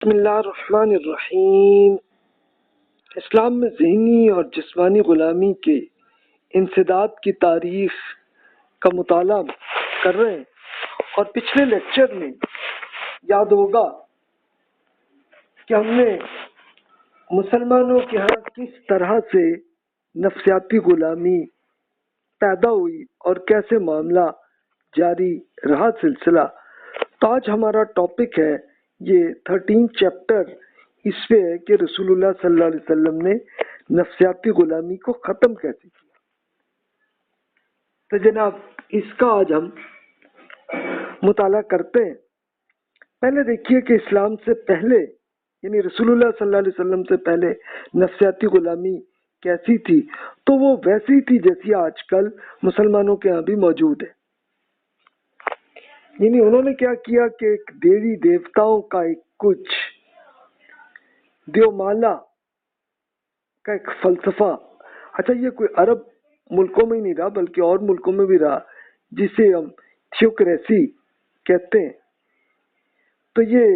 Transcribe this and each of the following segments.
بسم اللہ الرحمن الرحیم۔ اسلام میں ذہنی اور جسمانی غلامی کے انسداد کی تاریخ کا مطالعہ کر رہے ہیں، اور پچھلے لیکچر میں یاد ہوگا کہ ہم نے مسلمانوں کے ہاں کس طرح سے نفسیاتی غلامی پیدا ہوئی اور کیسے معاملہ جاری رہا سلسلہ۔ تو آج ہمارا ٹاپک ہے یہ 13 چیپٹر اس پہ ہے کہ رسول اللہ صلی اللہ علیہ وسلم نے نفسیاتی غلامی کو ختم کیسے کیا۔ تو جناب اس کا آج ہم مطالعہ کرتے ہیں۔ پہلے دیکھیے کہ اسلام سے پہلے یعنی رسول اللہ صلی اللہ علیہ وسلم سے پہلے نفسیاتی غلامی کیسی تھی، تو وہ ویسی تھی جیسی آج کل مسلمانوں کے ہاں بھی موجود ہے۔ یعنی انہوں نے کیا کیا کہ ایک دیوی دیوتاؤں کا ایک کچھ دیومالا کا ایک فلسفہ، اچھا یہ کوئی عرب ملکوں میں ہی نہیں رہا بلکہ اور ملکوں میں بھی رہا، جسے ہم تھیوکریسی کہتے ہیں۔ تو یہ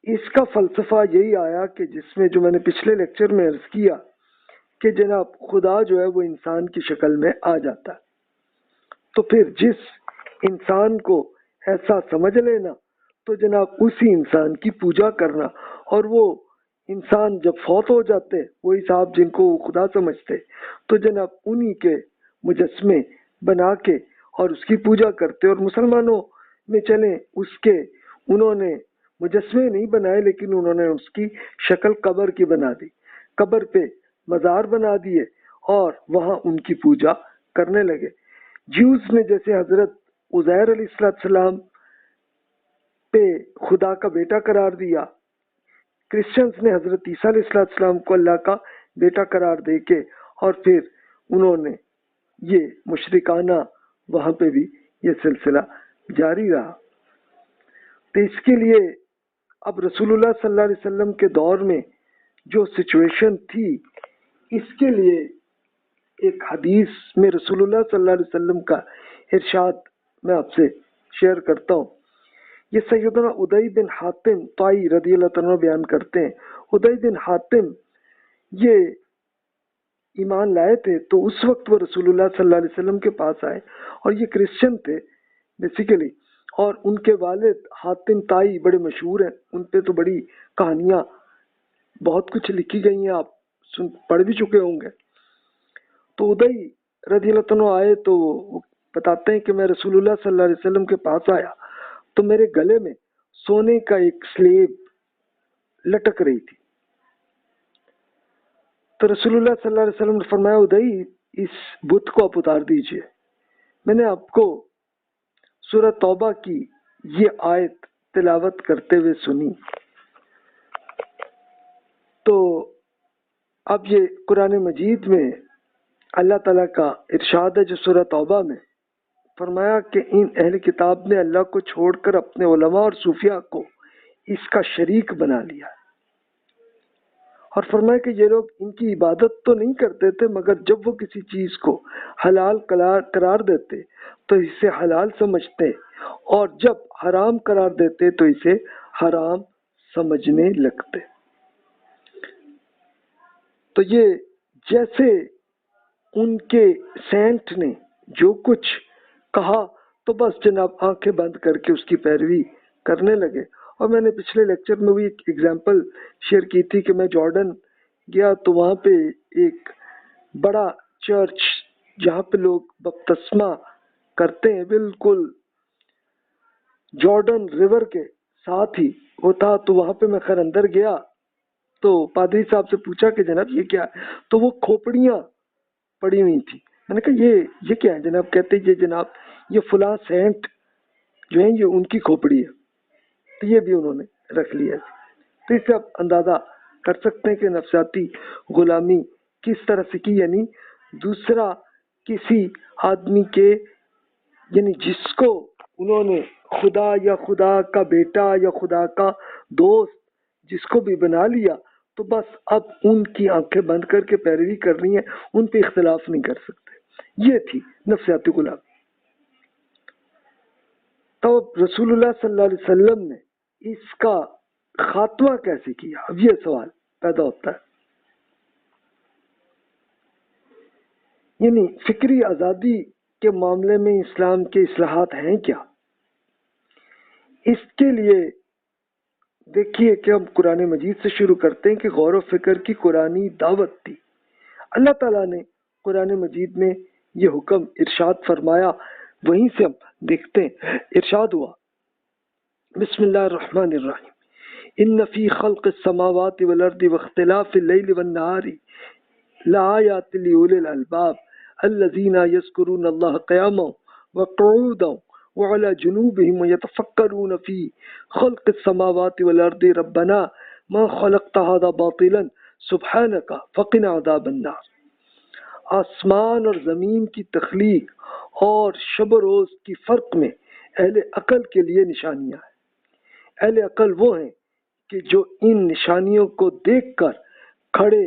اس کا فلسفہ یہی آیا کہ جس میں جو میں نے پچھلے لیکچر میں عرض کیا کہ جناب خدا جو ہے وہ انسان کی شکل میں آ جاتا ہے، تو پھر جس انسان کو ایسا سمجھ لینا تو جناب اسی انسان کی پوجا کرنا، اور وہ انسان جب فوت ہو جاتے وہی صاحب جن کو وہ خدا سمجھتے تو جناب انہی کے مجسمے بنا کے اور اس کی پوجا کرتے۔ اور مسلمانوں میں چلیں اس کے انہوں نے مجسمے نہیں بنائے لیکن انہوں نے اس کی شکل قبر کی بنا دی، قبر پہ مزار بنا دیے اور وہاں ان کی پوجا کرنے لگے۔ جیوز نے جیسے حضرت عزیر علیہ السلام پہ خدا کا بیٹا قرار دیا، کرسچنز نے حضرت عیسیٰ علیہ السلام کو اللہ کا بیٹا قرار دے کے، اور پھر انہوں نے یہ مشرکانہ وہاں پہ بھی یہ سلسلہ جاری رہا۔ تو اس کے لیے اب رسول اللہ صلی اللہ علیہ وسلم کے دور میں جو سچویشن تھی، اس کے لیے ایک حدیث میں رسول اللہ صلی اللہ علیہ وسلم کا ارشاد میں آپ سے شیئر کرتا ہوں۔ یہ سیدنا ادی بن حاتم طائی رضی اللہ عنہ بیان کرتے ہیں۔ ادی بن حاتم یہ ایمان لائے تھے تو اس وقت وہ رسول اللہ صلی اللہ علیہ وسلم کے پاس آئے، اور یہ کرسچن تھے بیسیکلی، اور ان کے والد حاتم طائی بڑے مشہور ہیں، ان پہ تو بڑی کہانیاں بہت کچھ لکھی گئی ہیں، آپ پڑھ بھی چکے ہوں گے۔ تو ادی رضی اللہ عنہ آئے تو وہ بتاتے ہیں کہ میں رسول اللہ صلی اللہ علیہ وسلم کے پاس آیا تو میرے گلے میں سونے کا ایک سلیب لٹک رہی تھی، تو رسول اللہ صلی اللہ علیہ وسلم نے فرمایا ادی اس بت کو آپ اتار دیجئے۔ میں نے آپ کو سورہ توبہ کی یہ آیت تلاوت کرتے ہوئے سنی۔ تو اب یہ قرآن مجید میں اللہ تعالیٰ کا ارشاد ہے جو سورہ توبہ میں فرمایا کہ ان اہل کتاب نے اللہ کو چھوڑ کر اپنے علماء اور صوفیاء کو اس کا شریک بنا لیا، اور فرمایا کہ یہ لوگ ان کی عبادت تو نہیں کرتے تھے مگر جب وہ کسی چیز کو حلال قرار دیتے تو اسے حلال سمجھتے، اور جب حرام قرار دیتے تو اسے حرام سمجھنے لگتے۔ تو یہ جیسے ان کے سینٹ نے جو کچھ کہا تو بس جناب آنکھیں بند کر کے اس کی پیروی کرنے لگے۔ اور میں نے پچھلے لیکچر میں بھی ایک ایگزامپل شیئر کی تھی کہ میں جارڈن گیا تو وہاں پہ ایک بڑا چرچ جہاں پہ لوگ بپتسمہ کرتے ہیں بالکل جارڈن ریور کے ساتھ ہی وہ تھا، تو وہاں پہ میں خیر اندر گیا تو پادری صاحب سے پوچھا کہ جناب یہ کیا ہے، تو وہ کھوپڑیاں پڑی ہوئی تھی۔ میں نے کہا یہ کیا ہے جناب؟ کہتے یہ جناب یہ فلاں سینٹ جو ہیں یہ ان کی کھوپڑی ہے، تو یہ بھی انہوں نے رکھ لیا۔ تو اس سے آپ اندازہ کر سکتے ہیں کہ نفسیاتی غلامی کس طرح سے کی، یعنی دوسرا کسی آدمی کے یعنی جس کو انہوں نے خدا یا خدا کا بیٹا یا خدا کا دوست جس کو بھی بنا لیا تو بس اب ان کی آنکھیں بند کر کے پیروی کرنی ہے، ان پہ اختلاف نہیں کر سکتے۔ یہ تھی نفسیاتی غلامی۔ تو رسول اللہ صلی اللہ علیہ وسلم نے اس کا خاتمہ کیسے کیا؟ اب یہ سوال پیدا ہوتا ہے. یعنی فکری آزادی کے معاملے میں اسلام کے اصلاحات ہیں کیا؟ اس کے لیے دیکھیے کہ ہم قرآن مجید سے شروع کرتے ہیں کہ غور و فکر کی قرآنی دعوت تھی. اللہ تعالیٰ نے قرآن مجید میں یہ حکم ارشاد فرمایا، وہیں سے ہم دیکھتے ہیں. ارشاد ہوا بسم اللہ الرحمن الرحیم ان فی خلق السماوات والارض واختلاف اللیل والنہار لآیات لأولی الالباب الذین یذکرون اللہ قیاما وقعودا وعلى جنوبهم ويتفکرون فی خلق السماوات والارض ربنا ما خلقت هذا باطلا سبحانک فقنا عذاب النار. آسمان اور زمین کی تخلیق اور شب و روز کی فرق میں اہل عقل کے لیے نشانیاں ہیں. اہل عقل وہ ہیں کہ جو ان نشانیوں کو دیکھ کر کھڑے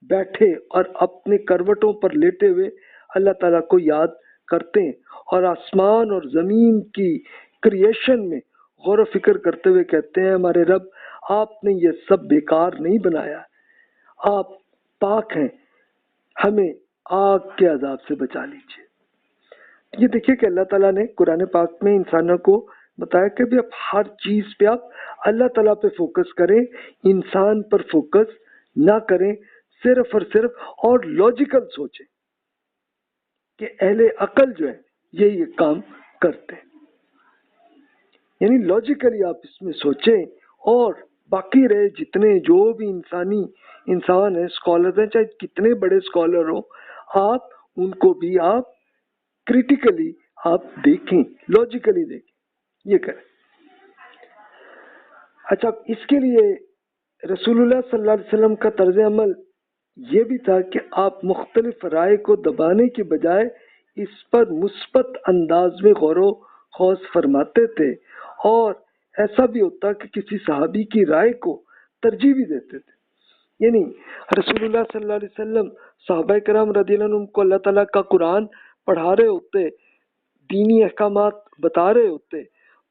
بیٹھے اور اپنے کروٹوں پر لیٹے ہوئے اللہ تعالیٰ کو یاد کرتے ہیں اور آسمان اور زمین کی کریشن میں غور و فکر کرتے ہوئے کہتے ہیں ہمارے رب آپ نے یہ سب بیکار نہیں بنایا، آپ پاک ہیں، ہمیں آگ کے عذاب سے بچا لیجیے. یہ دیکھیے کہ اللہ تعالیٰ نے قرآن پاک میں انسانوں کو بتایا کہ بھی آپ ہر چیز پہ آپ اللہ تعالیٰ پہ فوکس کریں، انسان پر فوکس نہ کریں، صرف اور صرف اور لاجیکل سوچیں کہ اہل عقل جو ہے یہ کام کرتے ہیں. یعنی لاجیکلی آپ اس میں سوچیں اور باقی رہے جتنے جو بھی انسان ہیں، اسکالر ہیں، چاہے کتنے بڑے اسکالر ہوں، آپ ان کو بھی آپ کریٹیکلی آپ دیکھیں، لاجیکلی دیکھیں، یہ کریں. اچھا، اس کے لیے رسول اللہ صلی اللہ علیہ وسلم کا طرز عمل یہ بھی تھا کہ آپ مختلف رائے کو دبانے کے بجائے اس پر مثبت انداز میں غور و خوض فرماتے تھے، اور ایسا بھی ہوتا کہ کسی صحابی کی رائے کو ترجیح بھی دیتے تھے. یعنی رسول اللہ صلی اللہ علیہ وسلم صحابہ کرام رضی اللہ عنہم کو اللہ تعالیٰ کا قرآن پڑھا رہے ہوتے، دینی احکامات بتا رہے ہوتے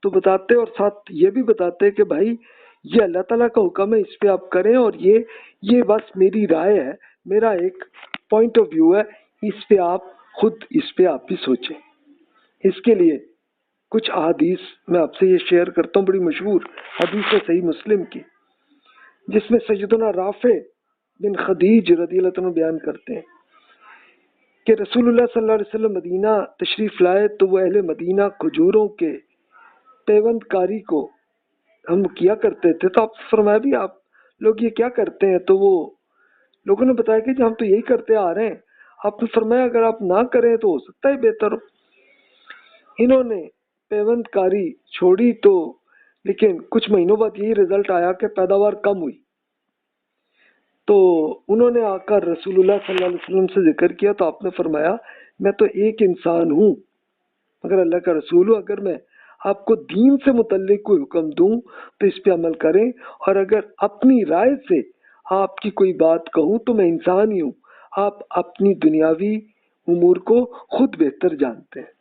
تو بتاتے، اور ساتھ یہ بھی بتاتے کہ بھائی یہ اللہ تعالیٰ کا حکم ہے، اس پہ آپ کریں، اور یہ بس میری رائے ہے، میرا ایک پوائنٹ آف ویو ہے، اس پہ آپ خود اس پہ آپ بھی سوچیں. اس کے لیے کچھ احادیث میں آپ سے یہ شیئر کرتا ہوں، بڑی مشہور حدیث ہے صحیح مسلم کی، جس میں سیدنا رافع بن خدیج رضی اللہ عنہ بیان کرتے ہیں کہ رسول اللہ صلی اللہ علیہ وسلم مدینہ تشریف لائے تو وہ اہل مدینہ کھجوروں کے پیوند کاری کو ہم کیا کرتے تھے. تو آپ فرمایا بھی آپ لوگ یہ کیا کرتے ہیں؟ تو وہ لوگوں نے بتایا کہ ہم تو یہی کرتے آ رہے ہیں. آپ نے فرمایا اگر آپ نہ کریں تو ہو سکتا ہے بہتر ہو. انہوں نے پیوند کاری چھوڑی تو لیکن کچھ مہینوں بعد یہی رزلٹ آیا کہ پیداوار کم ہوئی. تو انہوں نے آ کر رسول اللہ صلی اللہ علیہ وسلم سے ذکر کیا تو آپ نے فرمایا میں تو ایک انسان ہوں مگر اللہ کا رسول ہوں، اگر میں آپ کو دین سے متعلق کوئی حکم دوں تو اس پہ عمل کریں، اور اگر اپنی رائے سے آپ کی کوئی بات کہوں تو میں انسان ہی ہوں، آپ اپنی دنیاوی امور کو خود بہتر جانتے ہیں.